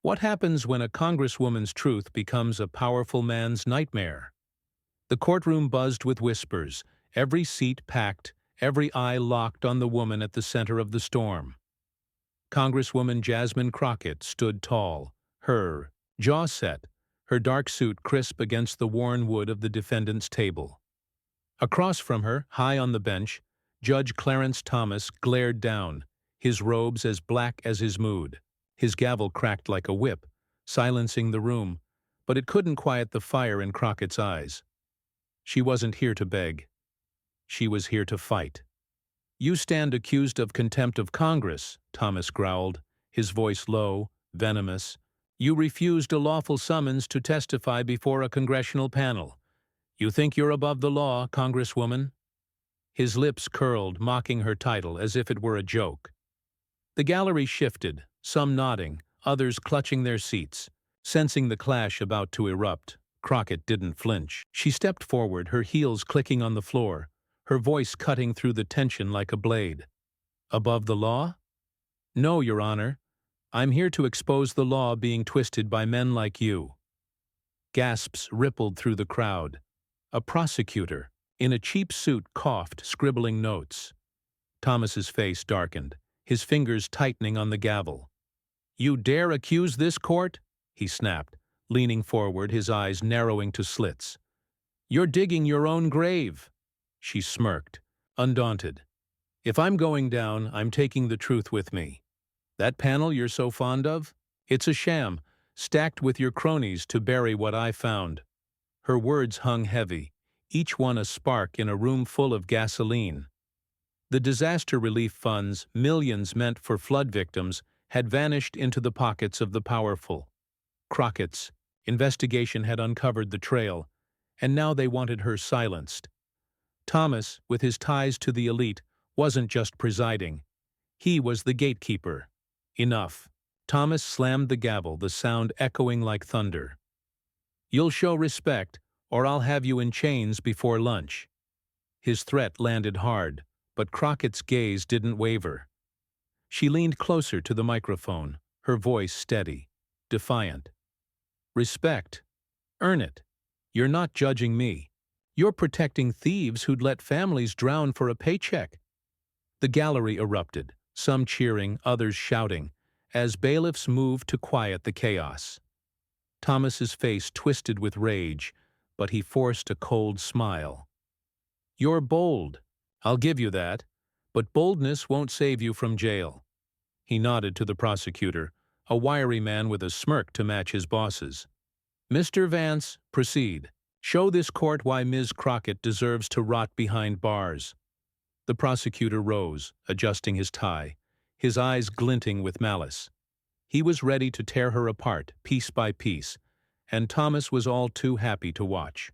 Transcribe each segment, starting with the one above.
What happens when a congresswoman's truth becomes a powerful man's nightmare? The courtroom buzzed with whispers, every seat packed, every eye locked on the woman at the center of the storm. Congresswoman Jasmine Crockett stood tall, her jaw set, her dark suit crisp against the worn wood of the defendant's table. Across from her, high on the bench, Judge Clarence Thomas glared down, his robes as black as his mood. His gavel cracked like a whip, silencing the room, but it couldn't quiet the fire in Crockett's eyes. She wasn't here to beg. She was here to fight. "You stand accused of contempt of Congress," Thomas growled, his voice low, venomous. "You refused a lawful summons to testify before a congressional panel. You think you're above the law, Congresswoman?" His lips curled, mocking her title as if it were a joke. The gallery shifted, some nodding, others clutching their seats. Sensing the clash about to erupt, Crockett didn't flinch. She stepped forward, her heels clicking on the floor, her voice cutting through the tension like a blade. "Above the law? No, Your Honor. I'm here to expose the law being twisted by men like you." Gasps rippled through the crowd. A prosecutor, in a cheap suit, coughed, scribbling notes. Thomas's face darkened, his fingers tightening on the gavel. "You dare accuse this court?" he snapped, leaning forward, his eyes narrowing to slits. "You're digging your own grave." She smirked, undaunted. "If I'm going down, I'm taking the truth with me. That panel you're so fond of? It's a sham, stacked with your cronies to bury what I found." Her words hung heavy, each one a spark in a room full of gasoline. The disaster relief funds, millions meant for flood victims, had vanished into the pockets of the powerful. Crockett's investigation had uncovered the trail, and now they wanted her silenced. Thomas, with his ties to the elite, wasn't just presiding. He was the gatekeeper. Enough. Thomas slammed the gavel, the sound echoing like thunder. "You'll show respect, or I'll have you in chains before lunch." His threat landed hard, but Crockett's gaze didn't waver. She leaned closer to the microphone, her voice steady, defiant. "Respect. Earn it. You're not judging me. You're protecting thieves who'd let families drown for a paycheck." The gallery erupted, some cheering, others shouting, as bailiffs moved to quiet the chaos. Thomas's face twisted with rage, but he forced a cold smile. "You're bold. I'll give you that. But boldness won't save you from jail." He nodded to the prosecutor, a wiry man with a smirk to match his boss's. "Mr. Vance, proceed. Show this court why Ms. Crockett deserves to rot behind bars." The prosecutor rose, adjusting his tie, his eyes glinting with malice. He was ready to tear her apart, piece by piece, and Thomas was all too happy to watch.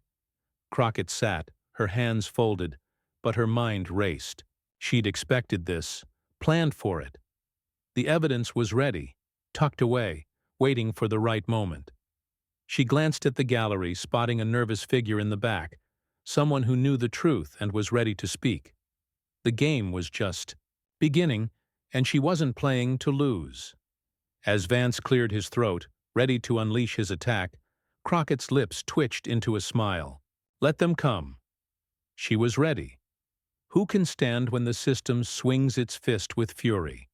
Crockett sat, her hands folded, but her mind raced. She'd expected this, planned for it. The evidence was ready, tucked away, waiting for the right moment. She glanced at the gallery, spotting a nervous figure in the back, someone who knew the truth and was ready to speak. The game was just beginning, and she wasn't playing to lose. As Vance cleared his throat, ready to unleash his attack, Crockett's lips twitched into a smile. "Let them come." She was ready. Who can stand when the system swings its fist with fury?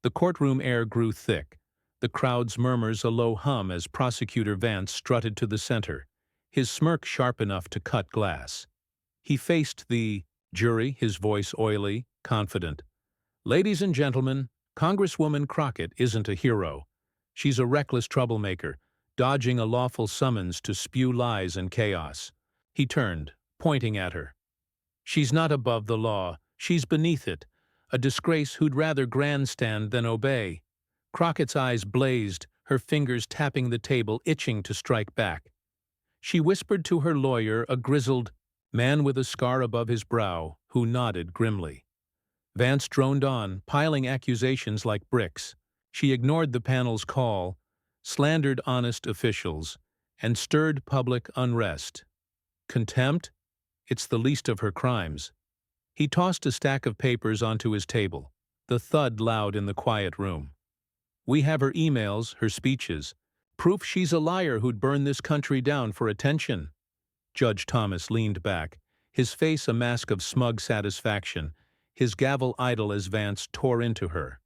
The courtroom air grew thick, the crowd's murmurs a low hum as Prosecutor Vance strutted to the center, his smirk sharp enough to cut glass. He faced the jury, his voice oily, confident. "Ladies and gentlemen, Congresswoman Crockett isn't a hero. She's a reckless troublemaker, dodging a lawful summons to spew lies and chaos." He turned, pointing at her. "She's not above the law, she's beneath it, a disgrace who'd rather grandstand than obey." Crockett's eyes blazed, her fingers tapping the table, itching to strike back. She whispered to her lawyer, a grizzled man with a scar above his brow, who nodded grimly. Vance droned on, piling accusations like bricks. She ignored the panel's call, slandered honest officials, and stirred public unrest. Contempt? It's the least of her crimes. He tossed a stack of papers onto his table, the thud loud in the quiet room. We have her emails, her speeches. Proof she's a liar who'd burn this country down for attention." Judge Thomas leaned back, his face a mask of smug satisfaction, his gavel idle as Vance tore into her.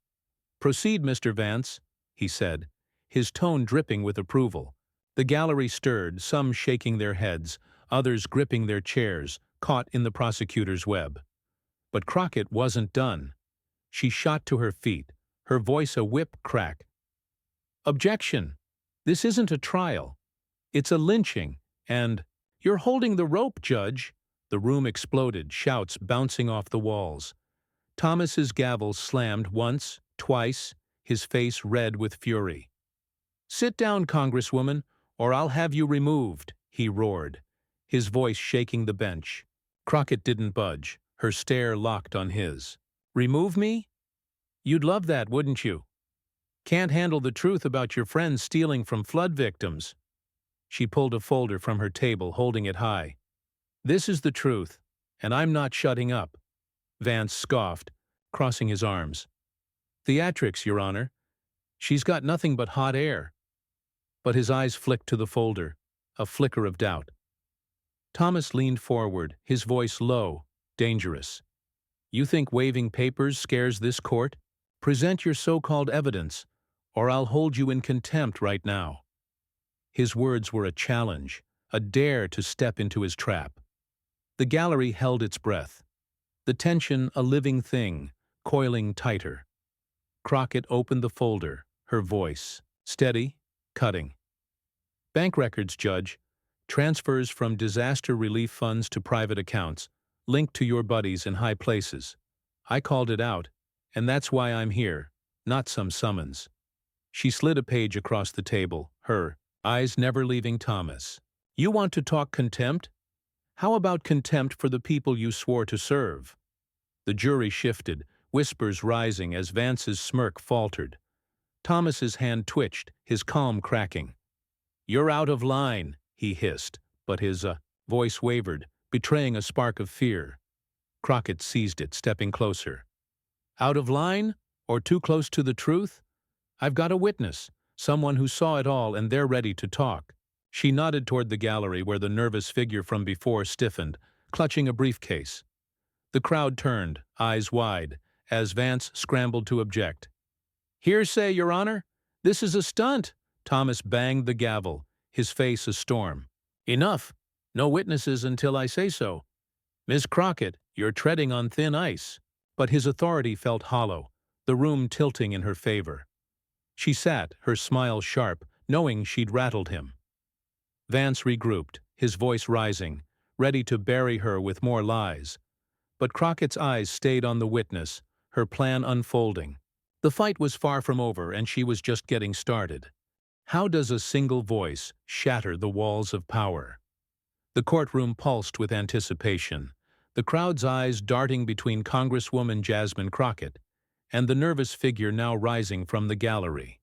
"Proceed, Mr. Vance," he said, his tone dripping with approval. The gallery stirred, some shaking their heads, others gripping their chairs, caught in the prosecutor's web. But Crockett wasn't done. She shot to her feet, her voice a whip crack. "Objection! This isn't a trial. It's a lynching, and—" "You're holding the rope, Judge!" The room exploded, shouts bouncing off the walls. Thomas's gavel slammed once, twice, his face red with fury. "Sit down, Congresswoman, or I'll have you removed," he roared, his voice shaking the bench. Crockett didn't budge, her stare locked on his. "Remove me? You'd love that, wouldn't you? Can't handle the truth about your friends stealing from flood victims." She pulled a folder from her table, holding it high. "This is the truth, and I'm not shutting up." Vance scoffed, crossing his arms. "Theatrics, Your Honor. She's got nothing but hot air." But his eyes flicked to the folder, a flicker of doubt. Thomas leaned forward, his voice low, dangerous. "You think waving papers scares this court? Present your so-called evidence, or I'll hold you in contempt right now." His words were a challenge, a dare to step into his trap. The gallery held its breath, the tension a living thing, coiling tighter. Crockett opened the folder, her voice steady, cutting. "Bank records, Judge. Transfers from disaster relief funds to private accounts, linked to your buddies in high places. I called it out, and that's why I'm here, not some summons." She slid a page across the table, her eyes never leaving Thomas. "You want to talk contempt? How about contempt for the people you swore to serve?" The jury shifted, whispers rising as Vance's smirk faltered. Thomas's hand twitched, his calm cracking. "You're out of line," he hissed, but his voice wavered, betraying a spark of fear. Crockett seized it, stepping closer. "Out of line? Or too close to the truth? I've got a witness, someone who saw it all, and they're ready to talk." She nodded toward the gallery where the nervous figure from before stiffened, clutching a briefcase. The crowd turned, eyes wide, as Vance scrambled to object. "Hearsay, Your Honor! This is a stunt!" Thomas banged the gavel, his face a storm. "Enough! No witnesses until I say so. Miss Crockett, you're treading on thin ice." But his authority felt hollow, the room tilting in her favor. She sat, her smile sharp, knowing she'd rattled him. Vance regrouped, his voice rising, ready to bury her with more lies. But Crockett's eyes stayed on the witness, her plan unfolding. The fight was far from over, and she was just getting started. How does a single voice shatter the walls of power? The courtroom pulsed with anticipation, the crowd's eyes darting between Congresswoman Jasmine Crockett and the nervous figure now rising from the gallery.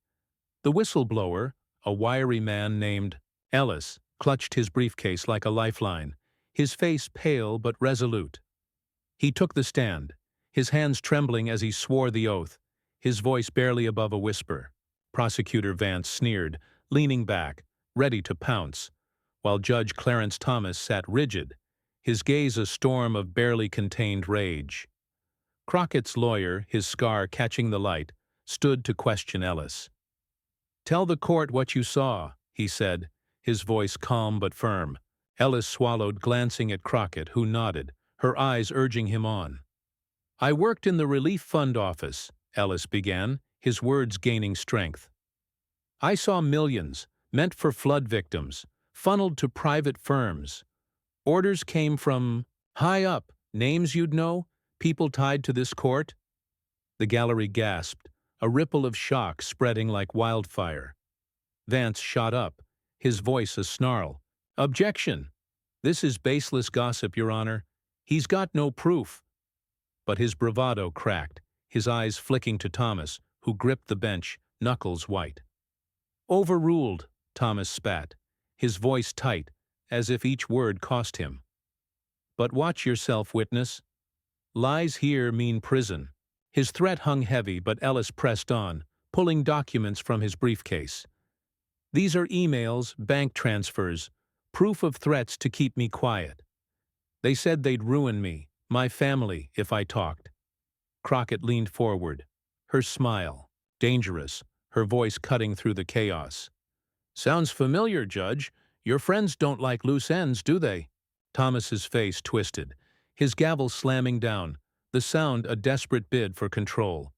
The whistleblower, a wiry man named Ellis, clutched his briefcase like a lifeline, his face pale but resolute. He took the stand, his hands trembling as he swore the oath, his voice barely above a whisper. Prosecutor Vance sneered, leaning back, ready to pounce, while Judge Clarence Thomas sat rigid, his gaze a storm of barely contained rage. Crockett's lawyer, his scar catching the light, stood to question Ellis. "Tell the court what you saw," he said, his voice calm but firm. Ellis swallowed, glancing at Crockett, who nodded, her eyes urging him on. "I worked in the relief fund office," Ellis began, his words gaining strength. "I saw millions, meant for flood victims, funneled to private firms. Orders came from high up, names you'd know, people tied to this court." The gallery gasped, a ripple of shock spreading like wildfire. Vance shot up, his voice a snarl. "Objection! This is baseless gossip, Your Honor. He's got no proof." But his bravado cracked, his eyes flicking to Thomas, who gripped the bench, knuckles white. "Overruled," Thomas spat, his voice tight, as if each word cost him. "But watch yourself, witness. Lies here mean prison." His threat hung heavy, but Ellis pressed on, pulling documents from his briefcase. "These are emails, bank transfers, proof of threats to keep me quiet. They said they'd ruin me, my family, if I talked." Crockett leaned forward, her smile, dangerous, her voice cutting through the chaos. "Sounds familiar, Judge. Your friends don't like loose ends, do they?" Thomas's face twisted, his gavel slamming down, the sound a desperate bid for control.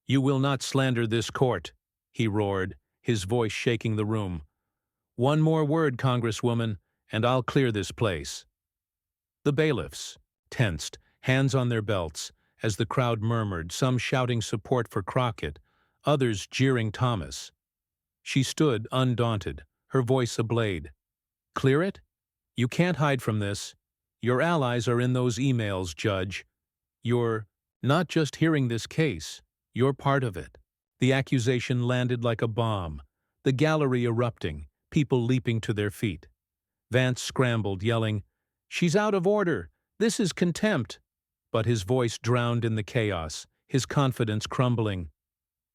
"You will not slander this court," he roared, his voice shaking the room. "One more word, Congresswoman, and I'll clear this place." The bailiffs, tensed, hands on their belts, as the crowd murmured, some shouting support for Crockett, others jeering Thomas. She stood undaunted, her voice ablade. "Clear it? You can't hide from this. Your allies are in those emails, Judge. You're not just hearing this case, you're part of it." The accusation landed like a bomb, the gallery erupting, people leaping to their feet. Vance scrambled, yelling, "She's out of order! This is contempt!" But his voice drowned in the chaos, his confidence crumbling.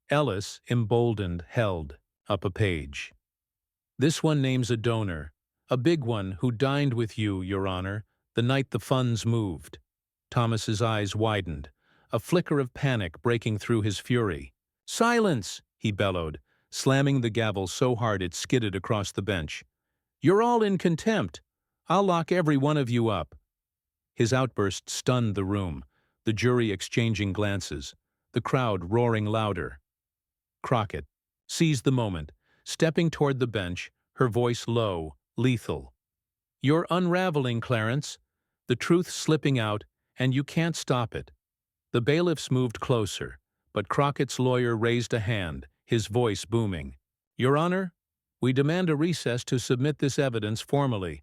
Ellis, emboldened, held up a page. "This one names a donor, a big one who dined with you, Your Honor, the night the funds moved." Thomas's eyes widened, a flicker of panic breaking through his fury. "Silence!" he bellowed, slamming the gavel so hard it skidded across the bench. "You're all in contempt. I'll lock every one of you up." His outburst stunned the room, the jury exchanging glances, the crowd roaring louder. Crockett seized the moment, stepping toward the bench, her voice low, lethal. "You're unraveling, Clarence. The truth's slipping out, and you can't stop it." The bailiffs moved closer, but Crockett's lawyer raised a hand, his voice booming. "Your Honor, we demand a recess to submit this evidence formally.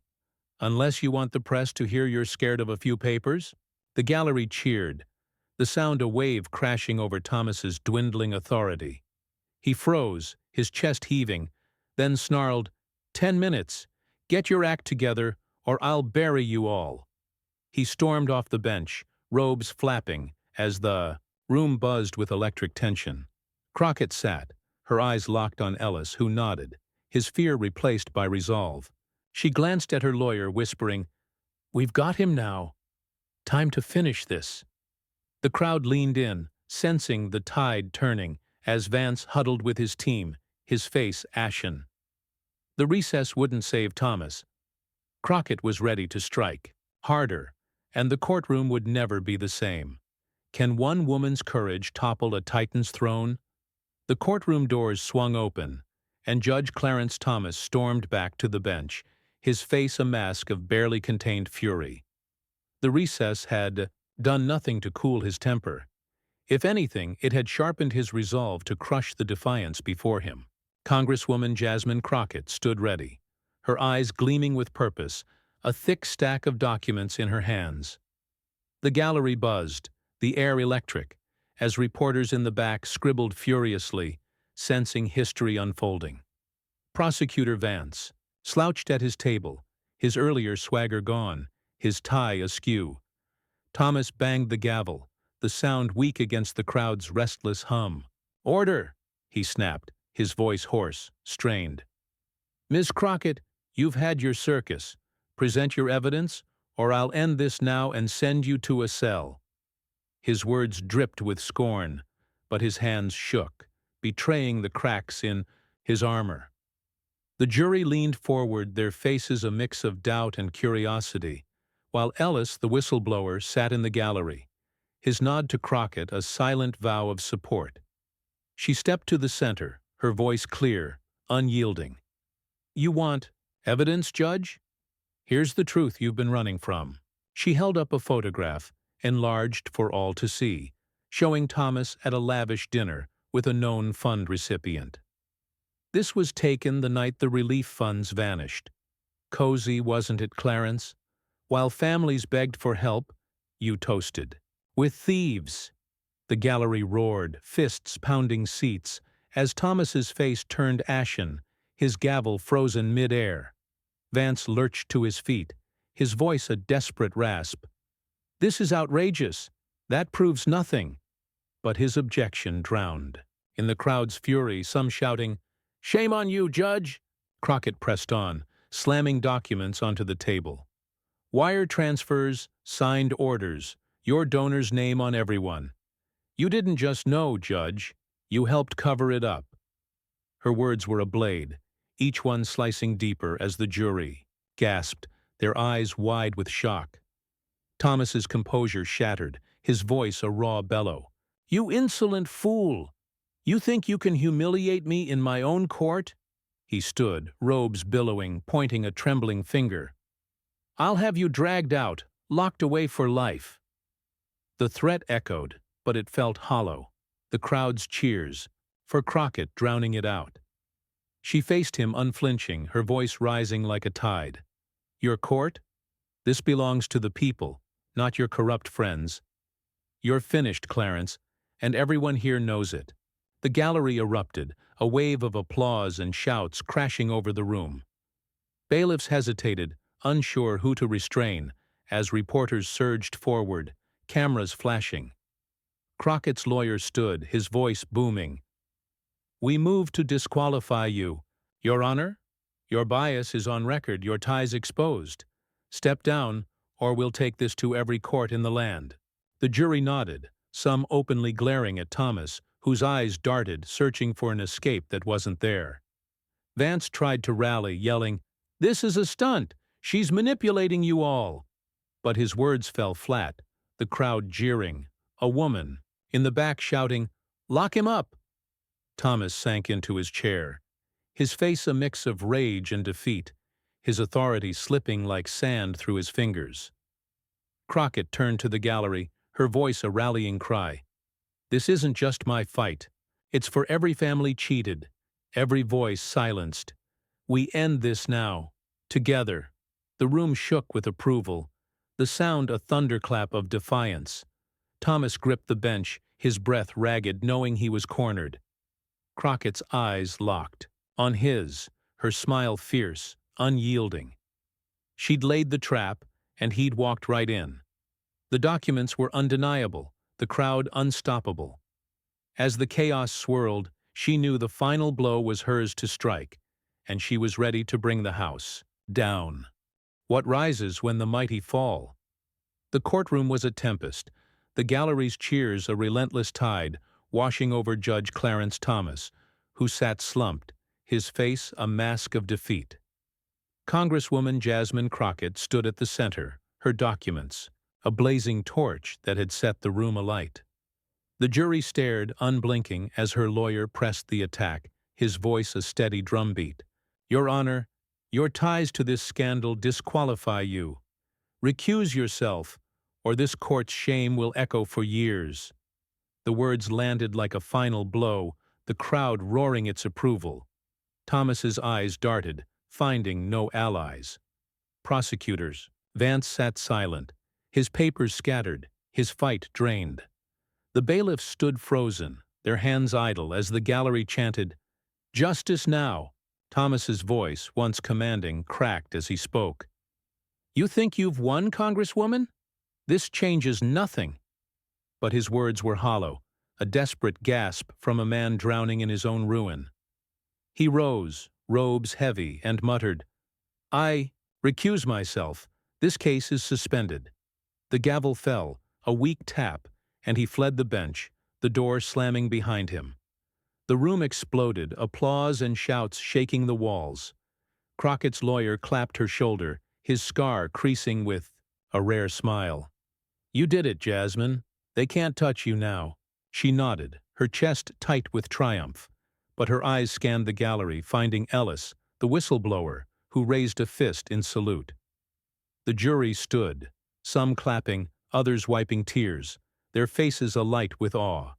Unless you want the press to hear you're scared of a few papers?" The gallery cheered, the sound a wave crashing over Thomas's dwindling authority. He froze, his chest heaving, then snarled, "10 minutes. Get your act together, or I'll bury you all." He stormed off the bench, robes flapping, as the room buzzed with electric tension. Crockett sat, her eyes locked on Ellis, who nodded, his fear replaced by resolve. She glanced at her lawyer, whispering, "We've got him now. Time to finish this." The crowd leaned in, sensing the tide turning, as Vance huddled with his team, his face ashen. The recess wouldn't save Thomas. Crockett was ready to strike, harder, and the courtroom would never be the same. Can one woman's courage topple a titan's throne? The courtroom doors swung open, and Judge Clarence Thomas stormed back to the bench, his face a mask of barely contained fury. The recess had done nothing to cool his temper. If anything, it had sharpened his resolve to crush the defiance before him. Congresswoman Jasmine Crockett stood ready, her eyes gleaming with purpose, a thick stack of documents in her hands. The gallery buzzed, the air electric, as reporters in the back scribbled furiously, sensing history unfolding. Prosecutor Vance slouched at his table, his earlier swagger gone, his tie askew. Thomas banged the gavel, the sound weak against the crowd's restless hum. "Order!" he snapped, his voice hoarse, strained. "Miss Crockett, you've had your circus. Present your evidence, or I'll end this now and send you to a cell." His words dripped with scorn, but his hands shook, betraying the cracks in his armor. The jury leaned forward, their faces a mix of doubt and curiosity, while Ellis, the whistleblower, sat in the gallery, his nod to Crockett a silent vow of support. She stepped to the center, her voice clear, unyielding. "You want evidence, Judge? Here's the truth you've been running from." She held up a photograph, enlarged for all to see, showing Thomas at a lavish dinner with a known fund recipient. This was taken the night the relief funds vanished. Cozy, wasn't it, Clarence? While families begged for help, you toasted. "With thieves!" The gallery roared, fists pounding seats, as Thomas's face turned ashen, his gavel frozen mid-air. Vance lurched to his feet, his voice a desperate rasp. "This is outrageous. That proves nothing." But his objection drowned. In the crowd's fury, some shouting, "Shame on you, Judge!" Crockett pressed on, slamming documents onto the table. "Wire transfers, signed orders, your donor's name on everyone. You didn't just know, Judge. You helped cover it up." Her words were a blade, each one slicing deeper as the jury gasped, their eyes wide with shock. Thomas's composure shattered, his voice a raw bellow. "You insolent fool! You think you can humiliate me in my own court?" He stood, robes billowing, pointing a trembling finger. "I'll have you dragged out, locked away for life." The threat echoed, but it felt hollow. The crowd's cheers, for Crockett drowning it out. She faced him unflinching, her voice rising like a tide. "Your court? This belongs to the people, not your corrupt friends. You're finished, Clarence, and everyone here knows it." The gallery erupted, a wave of applause and shouts crashing over the room. Bailiffs hesitated, unsure who to restrain, as reporters surged forward, cameras flashing. Crockett's lawyer stood, his voice booming. "We move to disqualify you. Your Honor, your bias is on record, your ties exposed. Step down, or we'll take this to every court in the land." The jury nodded, some openly glaring at Thomas, whose eyes darted, searching for an escape that wasn't there. Vance tried to rally, yelling, "This is a stunt! She's manipulating you all!" But his words fell flat, the crowd jeering, a woman in the back shouting, "Lock him up!" Thomas sank into his chair, his face a mix of rage and defeat, his authority slipping like sand through his fingers. Crockett turned to the gallery, her voice a rallying cry. "This isn't just my fight. It's for every family cheated, every voice silenced. We end this now, together." The room shook with approval, the sound a thunderclap of defiance. Thomas gripped the bench, his breath ragged, knowing he was cornered. Crockett's eyes locked. On his, her smile fierce, unyielding. She'd laid the trap, and he'd walked right in. The documents were undeniable, the crowd unstoppable. As the chaos swirled, she knew the final blow was hers to strike, and she was ready to bring the house down. What rises when the mighty fall? The courtroom was a tempest, the gallery's cheers a relentless tide, washing over Judge Clarence Thomas, who sat slumped, his face a mask of defeat. Congresswoman Jasmine Crockett stood at the center, her documents, a blazing torch that had set the room alight. The jury stared, unblinking, as her lawyer pressed the attack, his voice a steady drumbeat. "Your Honor, your ties to this scandal disqualify you. Recuse yourself, or this court's shame will echo for years." The words landed like a final blow, the crowd roaring its approval. Thomas's eyes darted, finding no allies. Prosecutors. Vance sat silent, his papers scattered, his fight drained. The bailiffs stood frozen, their hands idle, as the gallery chanted, "Justice now." Thomas's voice, once commanding, cracked as he spoke. "You think you've won, Congresswoman? This changes nothing." But his words were hollow, a desperate gasp from a man drowning in his own ruin. He rose, robes heavy, and muttered, "I recuse myself. This case is suspended." The gavel fell, a weak tap, and he fled the bench, the door slamming behind him. The room exploded, applause and shouts shaking the walls. Crockett's lawyer clapped her shoulder, his scar creasing with a rare smile. "You did it, Jasmine. They can't touch you now." She nodded, her chest tight with triumph, but her eyes scanned the gallery, finding Ellis, the whistleblower, who raised a fist in salute. The jury stood, some clapping, others wiping tears, their faces alight with awe.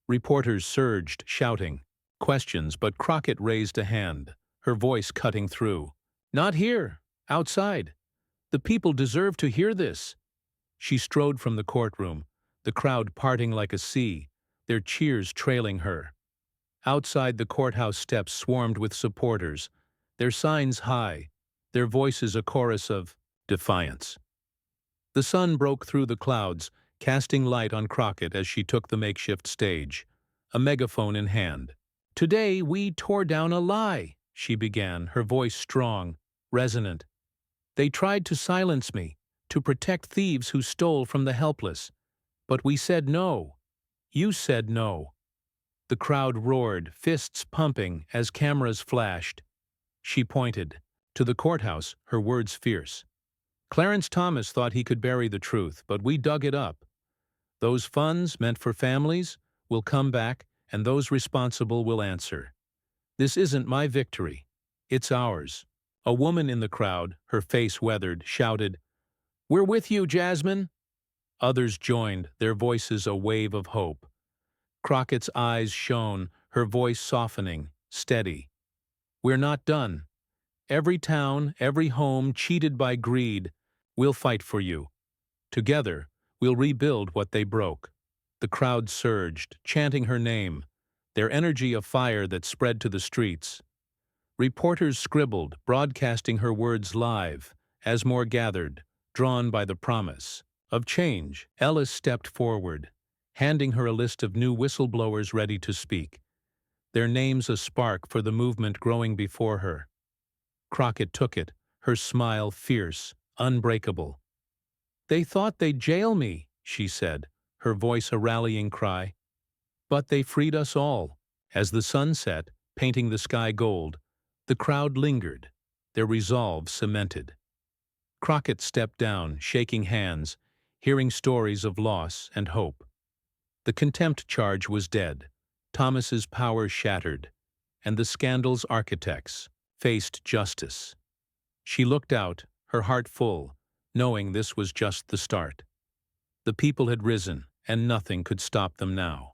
Reporters surged, shouting questions, but Crockett raised a hand, her voice cutting through. "Not here, outside. The people deserve to hear this." She strode from the courtroom, the crowd parting like a sea, their cheers trailing her. Outside the courthouse steps swarmed with supporters, their signs high, their voices a chorus of defiance. The sun broke through the clouds, casting light on Crockett as she took the makeshift stage, a megaphone in hand. "Today we tore down a lie," she began, her voice strong, resonant. "They tried to silence me, to protect thieves who stole from the helpless. But we said no. You said no." The crowd roared, fists pumping, as cameras flashed. She pointed. To the courthouse, her words fierce. "Clarence Thomas thought he could bury the truth, but we dug it up. Those funds, meant for families, will come back, and those responsible will answer. This isn't my victory. It's ours." A woman in the crowd, her face weathered, shouted, "We're with you, Jasmine!" Others joined, their voices a wave of hope. Crockett's eyes shone, her voice softening, steady. "We're not done. Every town, every home cheated by greed, we'll fight for you. Together, we'll rebuild what they broke." The crowd surged, chanting her name, their energy a fire that spread to the streets. Reporters scribbled, broadcasting her words live, as more gathered, drawn by the promise of change. Ellis stepped forward, handing her a list of new whistleblowers ready to speak, their names a spark for the movement growing before her. Crockett took it, her smile fierce, unbreakable. "They thought they'd jail me," she said, her voice a rallying cry. "But they freed us all." As the sun set, painting the sky gold, the crowd lingered, their resolve cemented. Crockett stepped down, shaking hands, hearing stories of loss and hope. The contempt charge was dead, Thomas's power shattered, and the scandal's architects faced justice. She looked out, her heart full, knowing this was just the start. The people had risen, and nothing could stop them now.